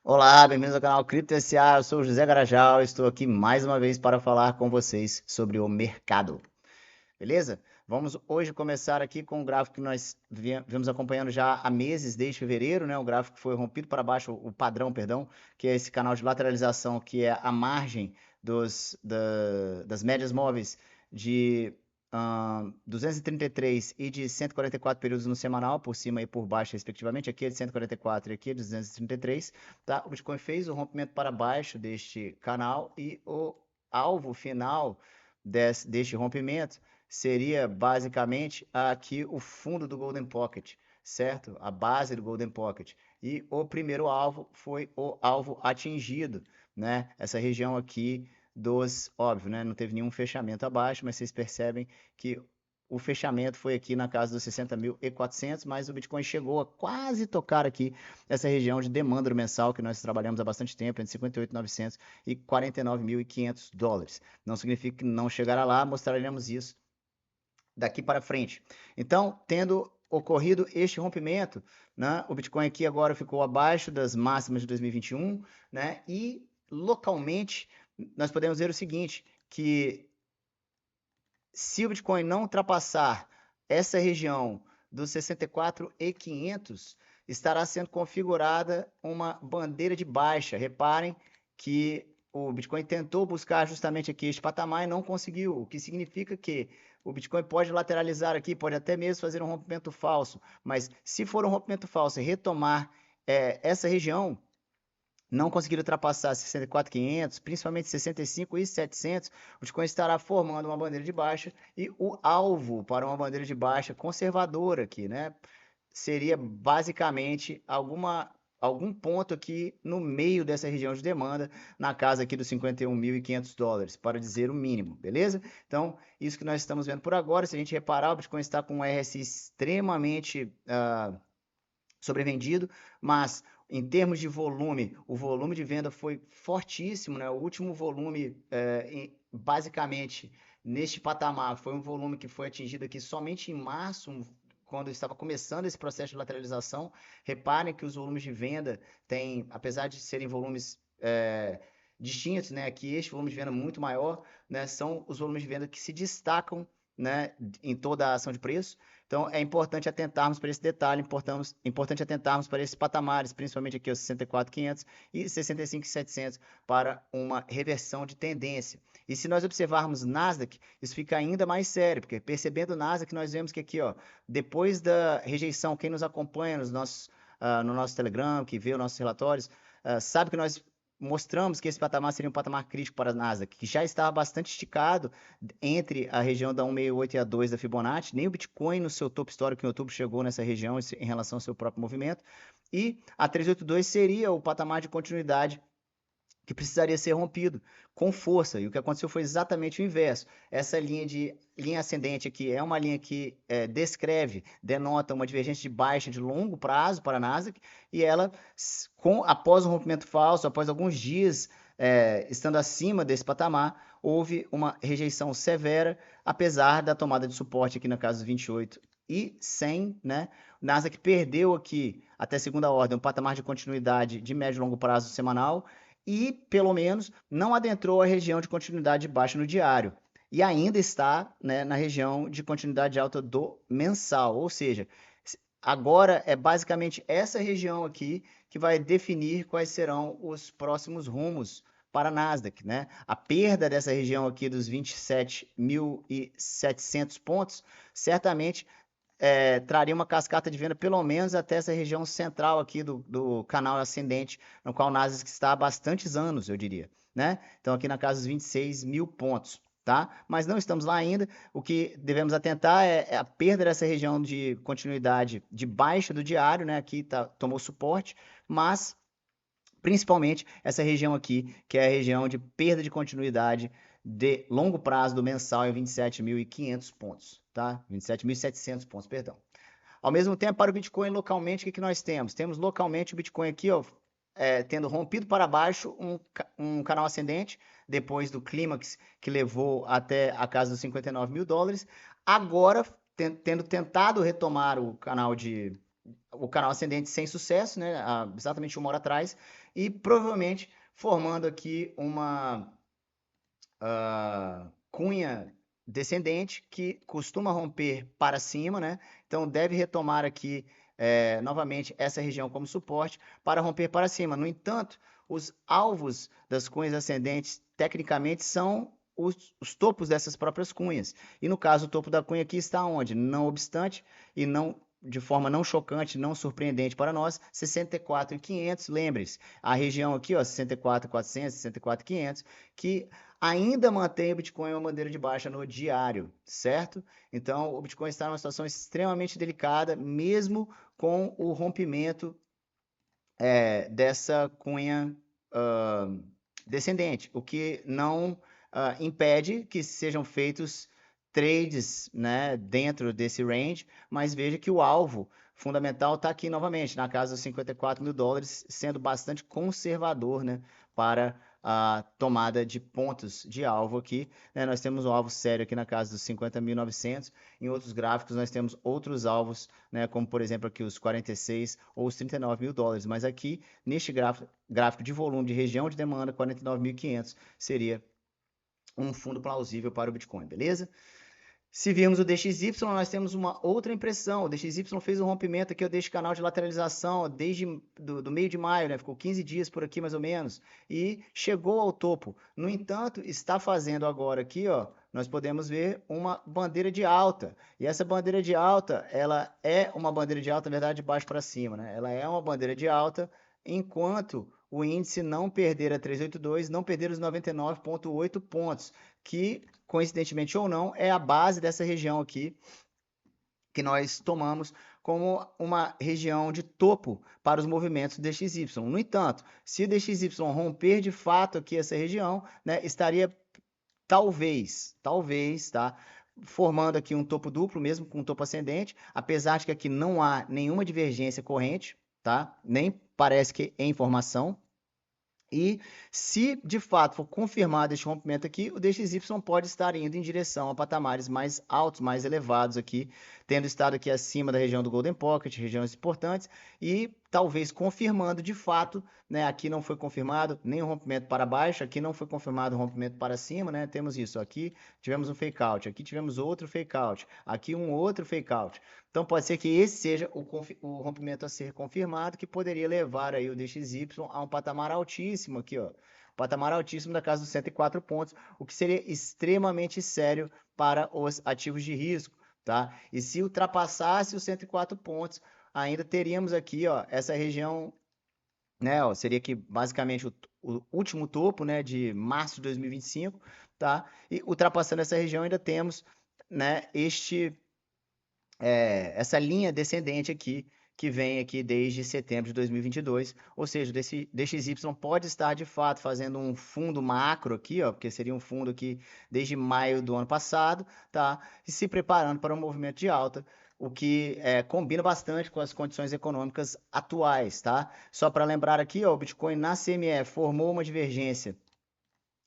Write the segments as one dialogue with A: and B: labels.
A: Olá, bem-vindos ao canal Cripto SA. Eu sou o José Garajal. Estou aqui mais uma vez para falar com vocês sobre o mercado. Beleza? Vamos hoje começar aqui com um gráfico que nós viemos acompanhando já há meses, desde fevereiro, né? O gráfico foi rompido para baixo, o padrão, perdão, que é esse canal de lateralização, que é a margem das médias móveis de 233 e de 144 períodos no semanal, por cima e por baixo, respectivamente. Aqui é de 144 e aqui é de 233. Tá? O Bitcoin fez o rompimento para baixo deste canal e o alvo final deste rompimento seria basicamente aqui o fundo do Golden Pocket, certo? A base do Golden Pocket. E o primeiro alvo foi o alvo atingido, né? Essa região aqui óbvio, né? Não teve nenhum fechamento abaixo, mas vocês percebem que o fechamento foi aqui na casa dos 60.400, mas o Bitcoin chegou a quase tocar aqui essa região de demanda mensal que nós trabalhamos há bastante tempo, entre 58.900 e 49.500 dólares. Não significa que não chegará lá, mostraremos isso daqui para frente. Então, tendo ocorrido este rompimento, né, o Bitcoin aqui agora ficou abaixo das máximas de 2021, né, e localmente nós podemos ver o seguinte, que se o Bitcoin não ultrapassar essa região dos 64.500, estará sendo configurada uma bandeira de baixa. Reparem que o Bitcoin tentou buscar justamente aqui este patamar e não conseguiu, o que significa que o Bitcoin pode lateralizar aqui, pode até mesmo fazer um rompimento falso, mas se for um rompimento falso e retomar essa região, não conseguir ultrapassar 64.500, principalmente 65.700, o Bitcoin estará formando uma bandeira de baixa e o alvo para uma bandeira de baixa conservadora aqui, né? Seria basicamente algum ponto aqui no meio dessa região de demanda, na casa aqui dos 51.500 dólares, para dizer o mínimo, beleza? Então, isso que nós estamos vendo por agora, se a gente reparar, o Bitcoin está com um RSI extremamente sobrevendido, mas em termos de volume, o volume de venda foi fortíssimo, né? O último volume, basicamente, neste patamar, foi um volume que foi atingido aqui somente em março, quando estava começando esse processo de lateralização. Reparem que os volumes de venda têm, apesar de serem volumes distintos, né? Aqui este volume de venda muito maior, né? São os volumes de venda que se destacam, né? Em toda a ação de preço. Então, é importante atentarmos para esse detalhe, importante atentarmos para esses patamares, principalmente aqui os 64.500 e 65.700, para uma reversão de tendência. E se nós observarmos Nasdaq, isso fica ainda mais sério, porque percebendo o Nasdaq, nós vemos que aqui, ó, depois da rejeição, quem nos acompanha no nosso Telegram, que vê os nossos relatórios, sabe que nós mostramos que esse patamar seria um patamar crítico para a Nasdaq, que já estava bastante esticado entre a região da 168 e a 2 da Fibonacci. Nem o Bitcoin no seu topo histórico em outubro chegou nessa região em relação ao seu próprio movimento. E a 382 seria o patamar de continuidade que precisaria ser rompido com força. E o que aconteceu foi exatamente o inverso. Essa linha ascendente aqui é uma linha que denota uma divergência de baixa de longo prazo para a Nasdaq, e ela, após um rompimento falso, após alguns dias estando acima desse patamar, houve uma rejeição severa, apesar da tomada de suporte aqui na casa dos 28 e 100, né? O Nasdaq perdeu aqui, até segunda ordem, um patamar de continuidade de médio e longo prazo semanal, e, pelo menos, não adentrou a região de continuidade baixa no diário. E ainda está, né, na região de continuidade alta do mensal. Ou seja, agora é basicamente essa região aqui que vai definir quais serão os próximos rumos para a Nasdaq, né? A perda dessa região aqui dos 27.700 pontos certamente traria uma cascata de venda pelo menos até essa região central aqui do canal ascendente, no qual o Nasdaq está há bastantes anos, eu diria, né? Então aqui na casa dos 26.000 pontos, tá? Mas não estamos lá ainda. O que devemos atentar é a perda dessa região de continuidade de baixa do diário, né? Aqui tomou suporte, mas principalmente essa região aqui, que é a região de perda de continuidade de longo prazo do mensal em 27.500 pontos, tá? 27.700 pontos, perdão. Ao mesmo tempo, para o Bitcoin localmente, o que nós temos? Temos localmente o Bitcoin aqui, ó, tendo rompido para baixo um canal ascendente, depois do clímax que levou até a casa dos 59 mil dólares. Agora, tendo tentado retomar o canal ascendente sem sucesso, né, exatamente 1 hora atrás, e provavelmente formando aqui uma cunha descendente que costuma romper para cima, né? Então deve retomar aqui novamente essa região como suporte para romper para cima. No entanto, os alvos das cunhas ascendentes tecnicamente são os topos dessas próprias cunhas. E no caso, o topo da cunha aqui está onde? Não obstante, e não de forma não chocante, não surpreendente para nós, 64.500. Lembre-se, a região aqui, ó, 64.400, 64.500, que ainda mantém o Bitcoin uma bandeira de baixa no diário, certo? Então, o Bitcoin está numa situação extremamente delicada, mesmo com o rompimento dessa cunha descendente, o que não impede que sejam feitos trades, né, dentro desse range, mas veja que o alvo fundamental está aqui novamente, na casa dos 54 mil dólares, sendo bastante conservador, né, para a tomada de pontos de alvo aqui, né? Nós temos um alvo sério aqui na casa dos 50.900. Em outros gráficos nós temos outros alvos, né? Como por exemplo aqui os 46 ou os 39 mil dólares, mas aqui neste gráfico de volume de região de demanda, 49.500 seria um fundo plausível para o Bitcoin, beleza? Se virmos o DXY, nós temos uma outra impressão. O DXY fez um rompimento aqui, deste canal de lateralização desde do meio de maio, né? Ficou 15 dias por aqui mais ou menos, e chegou ao topo. No entanto, está fazendo agora aqui, ó, nós podemos ver uma bandeira de alta. E essa bandeira de alta, ela é uma bandeira de alta, na verdade, de baixo para cima, né? Ela é uma bandeira de alta enquanto o índice não perder a 382, não perder os 99,8 pontos, que coincidentemente ou não, é a base dessa região aqui que nós tomamos como uma região de topo para os movimentos do DXY. No entanto, se o DXY romper de fato aqui essa região, né, estaria talvez, tá, formando aqui um topo duplo, mesmo com um topo ascendente, apesar de que aqui não há nenhuma divergência corrente, tá? Nem parece que é informação. E se de fato for confirmado este rompimento aqui, o DXY pode estar indo em direção a patamares mais altos, mais elevados aqui, tendo estado aqui acima da região do Golden Pocket, regiões importantes, e talvez confirmando de fato, né? Aqui não foi confirmado nem o rompimento para baixo, aqui não foi confirmado o rompimento para cima, né? Temos isso, aqui tivemos um fake out, aqui tivemos outro fake out, aqui um outro fake out. Então pode ser que esse seja o rompimento a ser confirmado, que poderia levar aí o DXY a um patamar altíssimo aqui, ó. Patamar altíssimo da casa dos 104 pontos, o que seria extremamente sério para os ativos de risco, tá? E se ultrapassasse os 104 pontos, ainda teríamos aqui, ó, essa região, né, ó, seria aqui basicamente o último topo, né, de março de 2025, tá? E ultrapassando essa região ainda temos, né, essa linha descendente aqui, que vem aqui desde setembro de 2022, ou seja, DXY pode estar de fato fazendo um fundo macro aqui, ó, porque seria um fundo aqui desde maio do ano passado, tá? E se preparando para um movimento de alta, o que combina bastante com as condições econômicas atuais, tá? Só para lembrar aqui, ó, o Bitcoin na CME formou uma divergência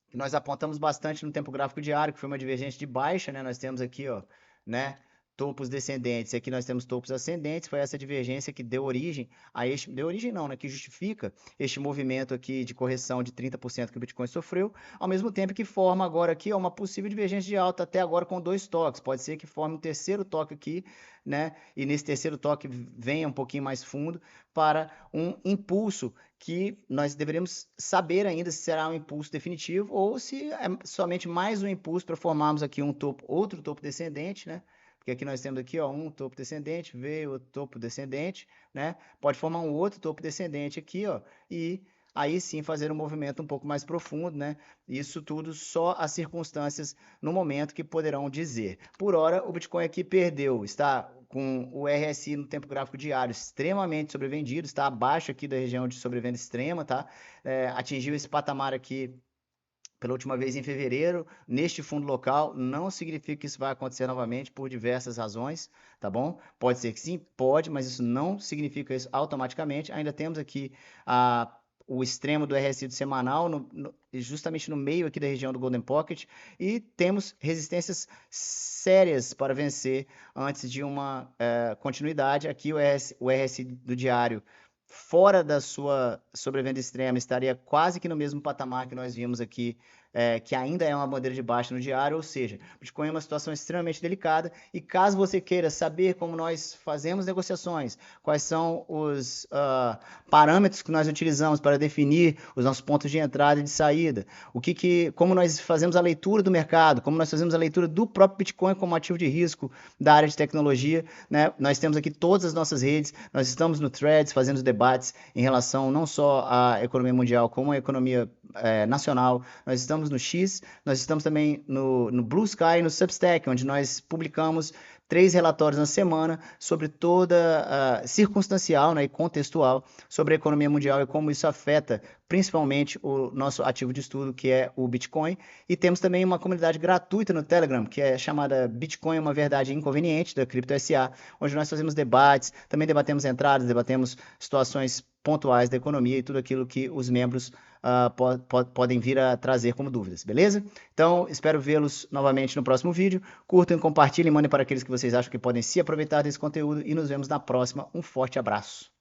A: que nós apontamos bastante no tempo gráfico diário, que foi uma divergência de baixa, né? Nós temos aqui, ó, né, topos descendentes, e aqui nós temos topos ascendentes, foi essa divergência que deu origem a deu origem não, né, que justifica este movimento aqui de correção de 30% que o Bitcoin sofreu, ao mesmo tempo que forma agora aqui, ó, uma possível divergência de alta, até agora com 2 toques, pode ser que forme um terceiro toque aqui, né, e nesse terceiro toque venha um pouquinho mais fundo para um impulso que nós deveríamos saber ainda se será um impulso definitivo ou se é somente mais um impulso para formarmos aqui um topo, outro topo descendente, né? Porque aqui nós temos aqui, ó, um topo descendente, veio o topo descendente, né? Pode formar um outro topo descendente aqui, ó, e aí sim fazer um movimento um pouco mais profundo, né? Isso tudo só as circunstâncias no momento que poderão dizer. Por hora, o Bitcoin aqui perdeu, está com o RSI no tempo gráfico diário extremamente sobrevendido, está abaixo aqui da região de sobrevenda extrema, tá? Atingiu esse patamar aqui pela última vez em fevereiro, neste fundo local, não significa que isso vai acontecer novamente por diversas razões, tá bom? Pode ser que sim, pode, mas isso não significa isso automaticamente. Ainda temos aqui o extremo do RSI do semanal, justamente no meio aqui da região do Golden Pocket, e temos resistências sérias para vencer antes de uma continuidade. Aqui o RSI do diário, fora da sua sobrevenda extrema, estaria quase que no mesmo patamar que nós vimos aqui, que ainda é uma bandeira de baixa no diário, ou seja, o Bitcoin é uma situação extremamente delicada, e caso você queira saber como nós fazemos negociações, quais são os parâmetros que nós utilizamos para definir os nossos pontos de entrada e de saída, como nós fazemos a leitura do mercado, como nós fazemos a leitura do próprio Bitcoin como ativo de risco da área de tecnologia, né? Nós temos aqui todas as nossas redes, nós estamos no Threads fazendo debates em relação não só à economia mundial, como à economia nacional. Nós estamos no X, nós estamos também no Blue Sky e no Substack, onde nós publicamos 3 relatórios na semana sobre toda circunstancial, né, e contextual sobre a economia mundial e como isso afeta principalmente o nosso ativo de estudo, que é o Bitcoin. E temos também uma comunidade gratuita no Telegram, que é chamada Bitcoin uma Verdade Inconveniente, da Crypto SA, onde nós fazemos debates, também debatemos entradas, debatemos situações pontuais da economia e tudo aquilo que os membros podem vir a trazer como dúvidas, beleza? Então, espero vê-los novamente no próximo vídeo. Curtam, compartilhem, mandem para aqueles que vocês acham que podem se aproveitar desse conteúdo e nos vemos na próxima. Um forte abraço.